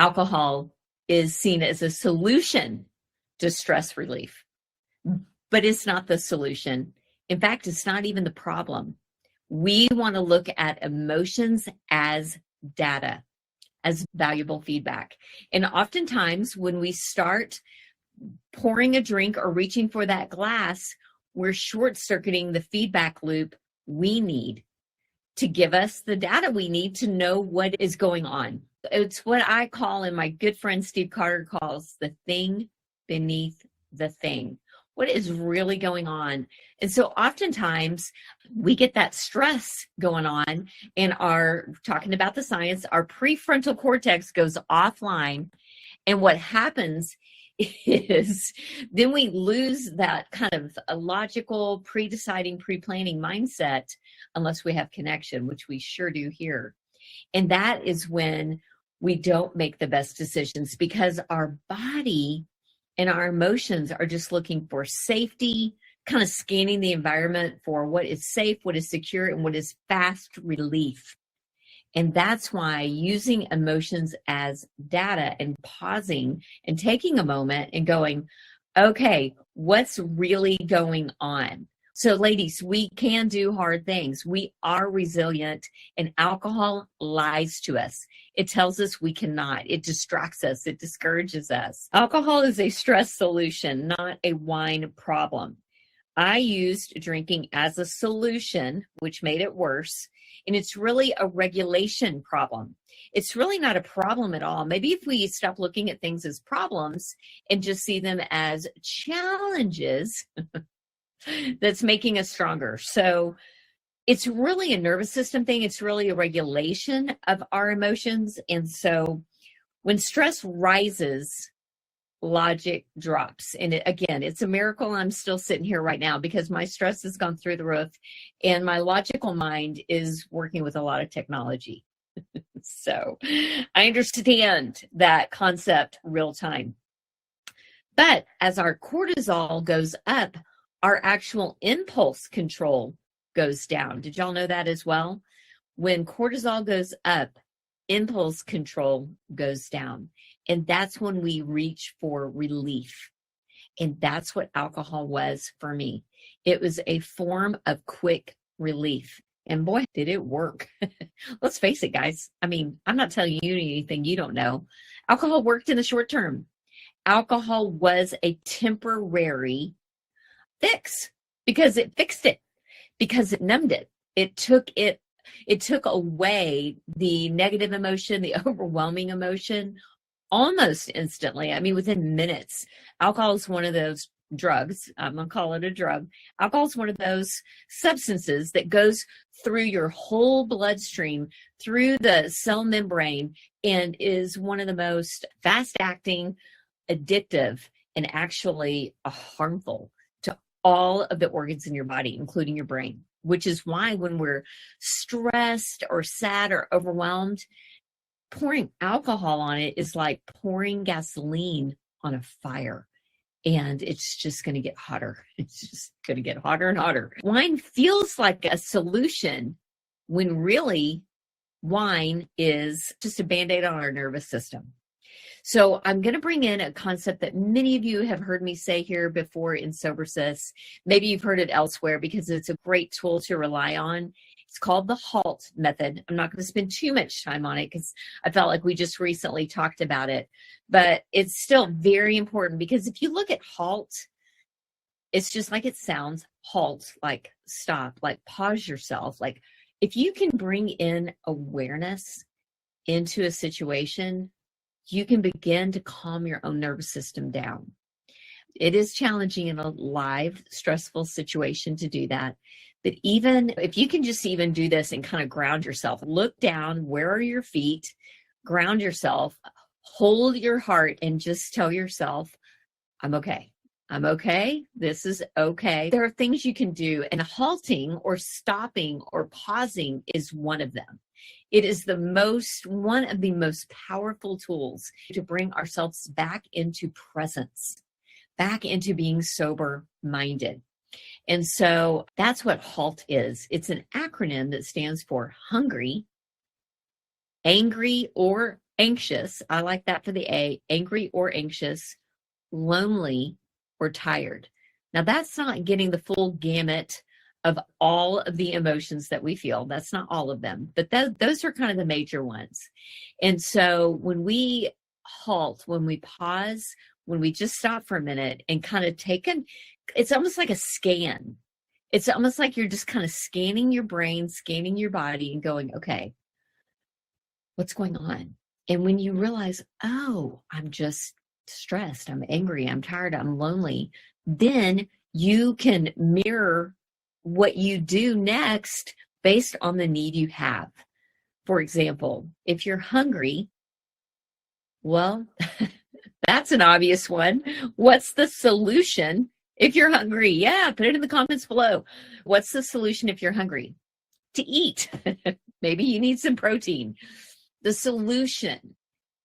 alcohol is seen as a solution to stress relief, but it's not the solution. In fact, it's not even the problem. We want to look at emotions as data, as valuable feedback. And oftentimes when we start pouring a drink or reaching for that glass, we're short-circuiting the feedback loop we need to give us the data we need to know what is going on. It's what I call, and my good friend Steve Carter calls, the thing beneath the thing. What is really going on? And so oftentimes we get that stress going on and talking about the science, our prefrontal cortex goes offline. And what happens is then we lose that kind of a logical, pre-deciding, pre-planning mindset unless we have connection, which we sure do here. And that is when we don't make the best decisions, because our body and our emotions are just looking for safety, kind of scanning the environment for what is safe, what is secure, and what is fast relief. And that's why using emotions as data and pausing and taking a moment and going, okay, what's really going on? So ladies, we can do hard things. We are resilient, and alcohol lies to us. It tells us we cannot. It distracts us. It discourages us. Alcohol is a stress solution, not a wine problem. I used drinking as a solution, which made it worse. And it's really a regulation problem. It's really not a problem at all. Maybe if we stop looking at things as problems and just see them as challenges, that's making us stronger. So it's really a nervous system thing. It's really a regulation of our emotions. And so when stress rises, logic drops. And again, it's a miracle I'm still sitting here right now, because my stress has gone through the roof and my logical mind is working with a lot of technology. So I understand that concept real time. But as our cortisol goes up, our actual impulse control goes down. Did y'all know that as well? When cortisol goes up, impulse control goes down. And that's when we reach for relief. And that's what alcohol was for me. It was a form of quick relief. And boy, did it work. Let's face it, guys. I mean, I'm not telling you anything you don't know. Alcohol worked in the short term. Alcohol was a temporary fix, because it fixed it, because it numbed it. It took away the negative emotion, the overwhelming emotion, almost instantly. I mean, within minutes. Alcohol is one of those drugs. I'm going to call it a drug. Alcohol is one of those substances that goes through your whole bloodstream, through the cell membrane, and is one of the most fast-acting, addictive, and actually harmful to all of the organs in your body, including your brain, which is why when we're stressed or sad or overwhelmed, pouring alcohol on it is like pouring gasoline on a fire, and it's just going to get hotter. It's just going to get hotter and hotter. Wine feels like a solution when really wine is just a Band-Aid on our nervous system. So I'm going to bring in a concept that many of you have heard me say here before in SoberSys. Maybe you've heard it elsewhere, because it's a great tool to rely on. It's called the HALT method. I'm not going to spend too much time on it because I felt like we just recently talked about it, but it's still very important, because if you look at HALT, it's just like it sounds, HALT, like stop, like pause yourself. Like if you can bring in awareness into a situation, you can begin to calm your own nervous system down. It is challenging in a live, stressful situation to do that. But even if you can just even do this and kind of ground yourself, look down, where are your feet, ground yourself, hold your heart, and just tell yourself, I'm okay. I'm okay. This is okay. There are things you can do, and halting or stopping or pausing is one of them. It is one of the most powerful tools to bring ourselves back into presence, back into being sober-minded. And so that's what HALT is. It's an acronym that stands for hungry, angry, or anxious, I like that for the A, angry or anxious, lonely or tired. Now, that's not getting the full gamut of all of the emotions that we feel. That's not all of them, but those are kind of the major ones. And so when we halt, when we pause, when we just stop for a minute and kind of it's almost like a scan. It's almost like you're just kind of scanning your brain, scanning your body and going, okay, what's going on? And when you realize, oh, I'm just stressed, I'm angry, I'm tired, I'm lonely, then you can mirror what you do next based on the need you have. For example, if you're hungry, well, that's an obvious one. What's the solution if you're hungry? Yeah, put it in the comments below. What's the solution if you're hungry? To eat. Maybe you need some protein. The solution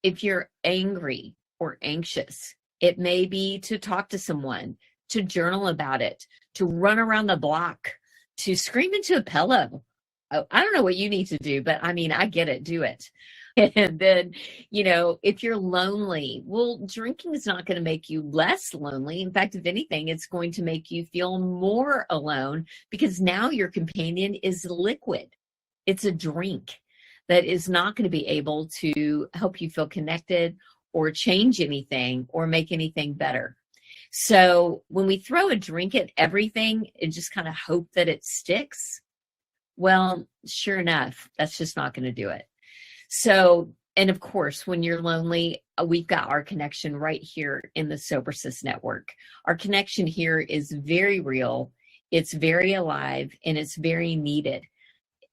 if you're angry or anxious, it may be to talk to someone, to journal about it, to run around the block, to scream into a pillow. Oh, I don't know what you need to do, but I mean, I get it. Do it. And then, if you're lonely, well, drinking is not going to make you less lonely. In fact, if anything, it's going to make you feel more alone because now your companion is liquid. It's a drink that is not going to be able to help you feel connected or change anything or make anything better. So when we throw a drink at everything and just kind of hope that it sticks, well, sure enough, that's just not going to do it. So, and of course, when you're lonely, we've got our connection right here in the SoberSys network. Our connection here is very real, it's very alive, and it's very needed,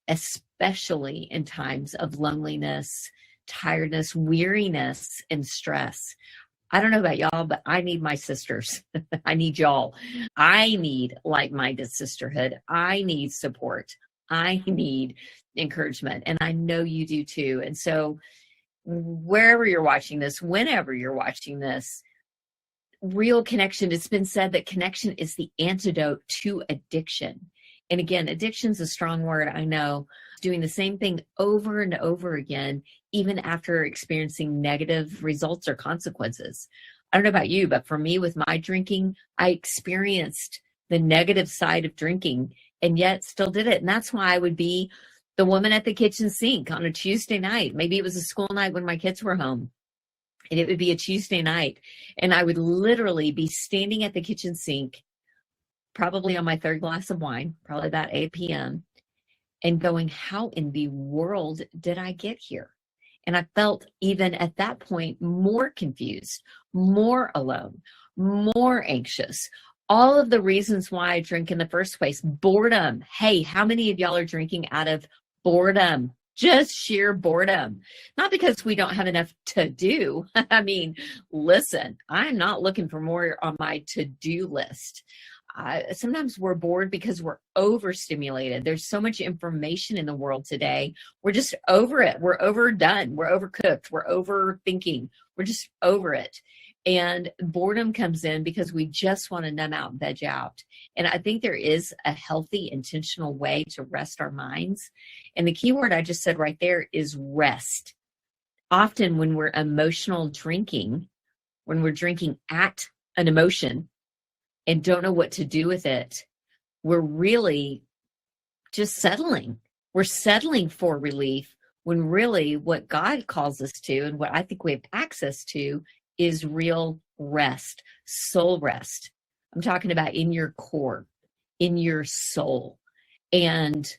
especially in times of loneliness, tiredness, weariness, and stress. I don't know about y'all, but I need my sisters. I need y'all. I need like-minded sisterhood. I need support. I need encouragement. And I know you do too. And so wherever you're watching this, whenever you're watching this, real connection, it's been said that connection is the antidote to addiction. And again, addiction's a strong word, I know. Doing the same thing over and over again, even after experiencing negative results or consequences. I don't know about you, but for me with my drinking, I experienced the negative side of drinking and yet still did it. And that's why I would be the woman at the kitchen sink on a Tuesday night. Maybe it was a school night when my kids were home. And it would be a Tuesday night. And I would literally be standing at the kitchen sink, probably on my third glass of wine, probably about 8 p.m., and going, how in the world did I get here? And I felt even at that point more confused, more alone, more anxious. All of the reasons why I drink in the first place. Boredom. Hey, how many of y'all are drinking out of boredom? Just sheer boredom. Not because we don't have enough to do. I mean, listen, I'm not looking for more on my to-do list. Sometimes we're bored because we're overstimulated. There's so much information in the world today. We're just over it. We're overdone. We're overcooked. We're overthinking. We're just over it. And boredom comes in because we just want to numb out and veg out. And I think there is a healthy, intentional way to rest our minds. And the key word I just said right there is rest. Often when we're emotional drinking, when we're drinking at an emotion and don't know what to do with it, we're really just settling. We're settling for relief when really what God calls us to and what I think we have access to is real rest, soul rest. I'm talking about in your core, in your soul. And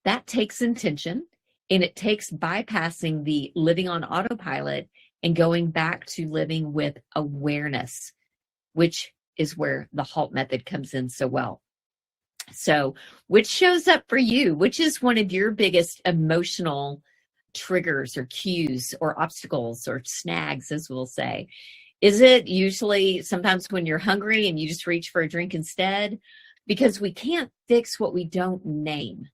that takes intention, and it takes bypassing the living on autopilot and going back to living with awareness, which is where the HALT method comes in so well. So which shows up for you? Which is one of your biggest emotional triggers or cues or obstacles or snags, as we'll say? Is it usually sometimes when you're hungry and you just reach for a drink instead? Because we can't fix what we don't name.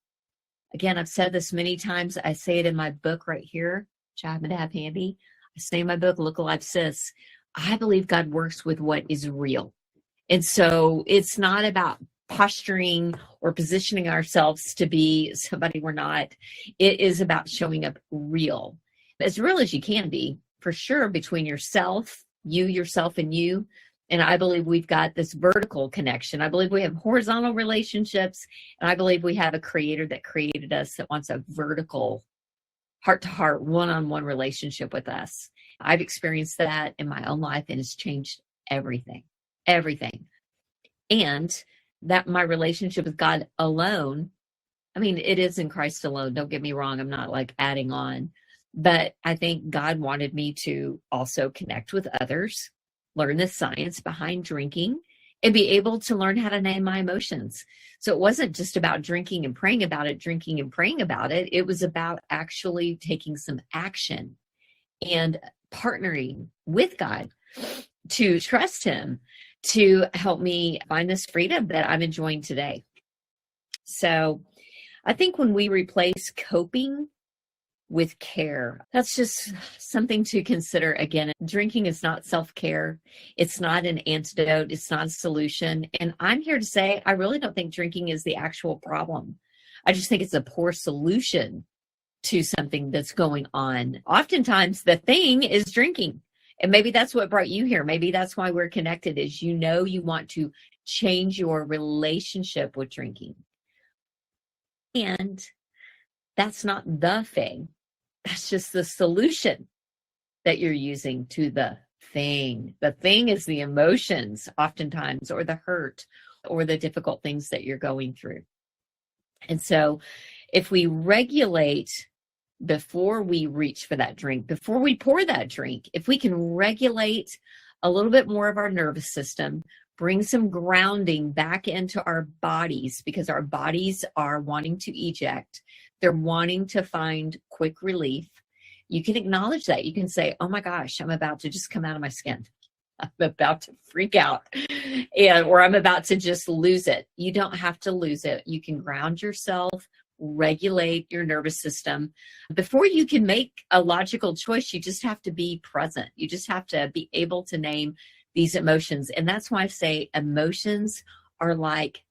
Again, I've said this many times. I say it in my book right here, which I happen to have handy. I say in my book, Look Alive Sis, I believe God works with what is real. And so it's not about posturing or positioning ourselves to be somebody we're not. It is about showing up real. as real as you can be, for sure, between yourself, yourself, and you. And I believe we've got this vertical connection. I believe we have horizontal relationships, and I believe we have a creator that created us that wants a vertical, heart-to-heart, one-on-one relationship with us. I've experienced that in my own life, and it's changed everything. And that my relationship with God alone, I mean, it is in Christ alone. Don't get me wrong. I'm not like adding on, but I think God wanted me to also connect with others, learn the science behind drinking, and be able to learn how to name my emotions. So it wasn't just about drinking and praying about it, drinking and praying about it. It was about actually taking some action and partnering with God to trust him to help me find this freedom that I'm enjoying today. So I think when we replace coping with care, that's just something to consider. Again, drinking is not self-care. It's not an antidote. It's not a solution. And I'm here to say, I really don't think drinking is the actual problem. I just think it's a poor solution to something that's going on. Oftentimes the thing is drinking. And maybe that's what brought you here. Maybe that's why we're connected, is you want to change your relationship with drinking. And that's not the thing. That's just the solution that you're using to the thing. The thing is the emotions oftentimes, or the hurt, or the difficult things that you're going through. And so if we regulate before we reach for that drink, before we pour that drink, if we can regulate a little bit more of our nervous system, bring some grounding back into our bodies, because our bodies are wanting to eject. They're wanting to find quick relief. You can acknowledge that. You can say, oh my gosh, I'm about to just come out of my skin. I'm about to freak out, or I'm about to just lose it. You don't have to lose it. You can ground yourself, regulate your nervous system. Before you can make a logical choice, you just have to be present. You just have to be able to name these emotions. And that's why I say emotions are like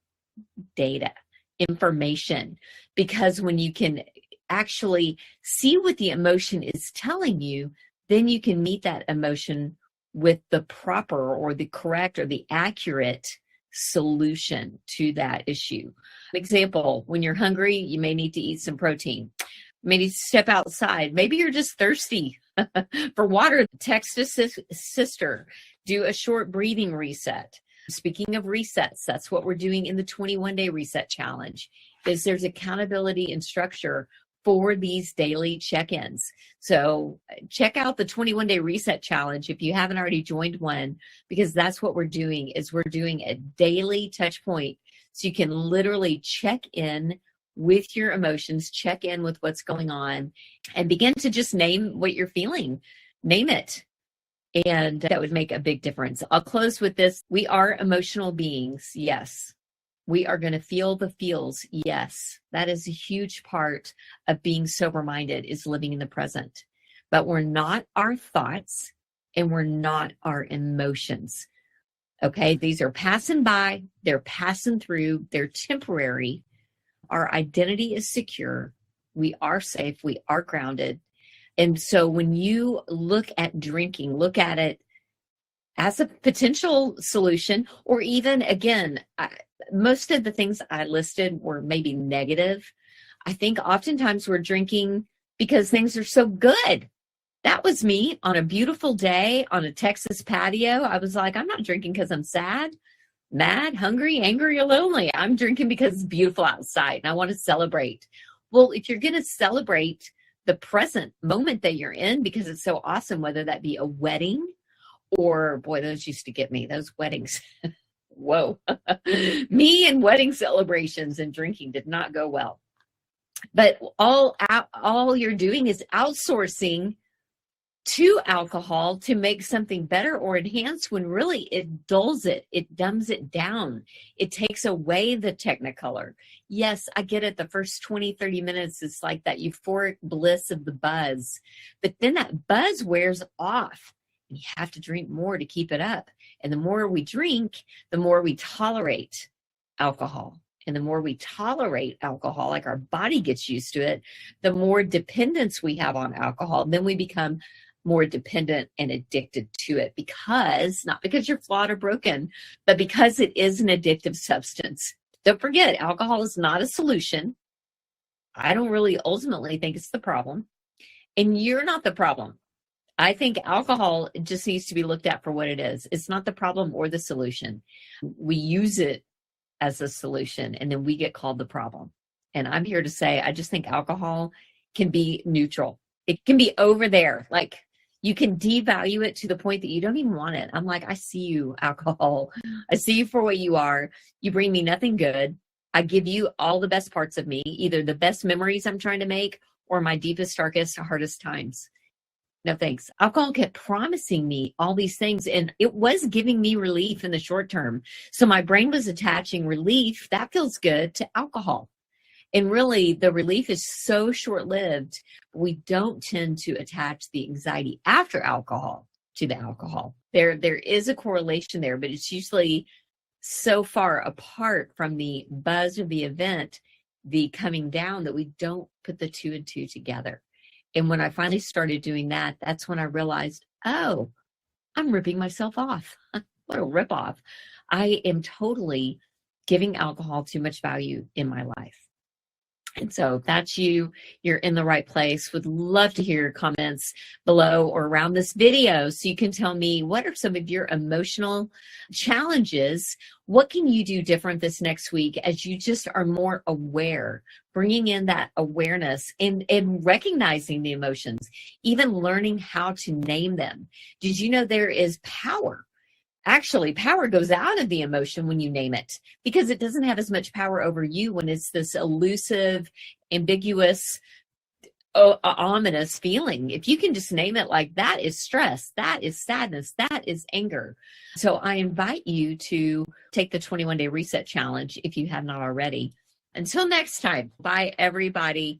data, information, because when you can actually see what the emotion is telling you, then you can meet that emotion with the proper or the correct or the accurate solution to that issue. Example, when you're hungry, you may need to eat some protein. Maybe step outside. Maybe you're just thirsty for water. Text a sister. Do a short breathing reset. Speaking of resets, that's what we're doing in the 21-day reset challenge, is there's accountability and structure for these daily check-ins. So check out the 21-day reset challenge if you haven't already joined one, because that's what we're doing, is we're doing a daily touch point. So you can literally check in with your emotions, check in with what's going on, and begin to just name what you're feeling. Name it. And that would make a big difference. I'll close with this. We are emotional beings. Yes. We are going to feel the feels. Yes. That is a huge part of being sober-minded, is living in the present. But we're not our thoughts, and we're not our emotions. Okay. These are passing by. They're passing through. They're temporary. Our identity is secure. We are safe. We are grounded. And so when you look at drinking, look at it as a potential solution, or even, again, most of the things I listed were maybe negative. I think oftentimes we're drinking because things are so good. That was me on a beautiful day on a Texas patio. I was like, I'm not drinking because I'm sad, mad, hungry, angry, or lonely. I'm drinking because it's beautiful outside and I want to celebrate. Well, if you're going to celebrate the present moment that you're in because it's so awesome, whether that be a wedding or, boy, those used to get me, those weddings. Whoa. Me and wedding celebrations and drinking did not go well. But all you're doing is outsourcing to alcohol to make something better or enhance, when really it dulls it. It dumbs it down. It takes away the technicolor. Yes, I get it. The first 20, 30 minutes is like that euphoric bliss of the buzz. But then that buzz wears off. You have to drink more to keep it up. And the more we drink, the more we tolerate alcohol. and the more we tolerate alcohol, like our body gets used to it, the more dependence we have on alcohol. Then we become more dependent and addicted to it not because you're flawed or broken, but because it is an addictive substance. Don't forget, alcohol is not a solution. I don't really ultimately think it's the problem. And you're not the problem. I think alcohol just needs to be looked at for what it is. It's not the problem or the solution. We use it as a solution, and then we get called the problem. And I'm here to say, I just think alcohol can be neutral. It can be over there. Like, you can devalue it to the point that you don't even want it. I'm like, I see you, alcohol. I see you for what you are. You bring me nothing good. I give you all the best parts of me, either the best memories I'm trying to make or my deepest, darkest, hardest times. No thanks. Alcohol kept promising me all these things, and it was giving me relief in the short term. So my brain was attaching relief, that feels good, to alcohol. And really, the relief is so short-lived, we don't tend to attach the anxiety after alcohol to the alcohol. There is a correlation there, but it's usually so far apart from the buzz of the event, the coming down, that we don't put the two and two together. And when I finally started doing that, that's when I realized, oh, I'm ripping myself off. What a ripoff. I am totally giving alcohol too much value in my life. And so if that's you, you're in the right place. Would love to hear your comments below or around this video so you can tell me, what are some of your emotional challenges? What can you do different this next week as you just are more aware, bringing in that awareness and recognizing the emotions, even learning how to name them? Did you know there is power? Actually, power goes out of the emotion when you name it, because it doesn't have as much power over you when it's this elusive, ambiguous, ominous feeling. If you can just name it, like, that is stress, that is sadness, that is anger. So I invite you to take the 21-day reset challenge if you have not already. Until next time, bye everybody.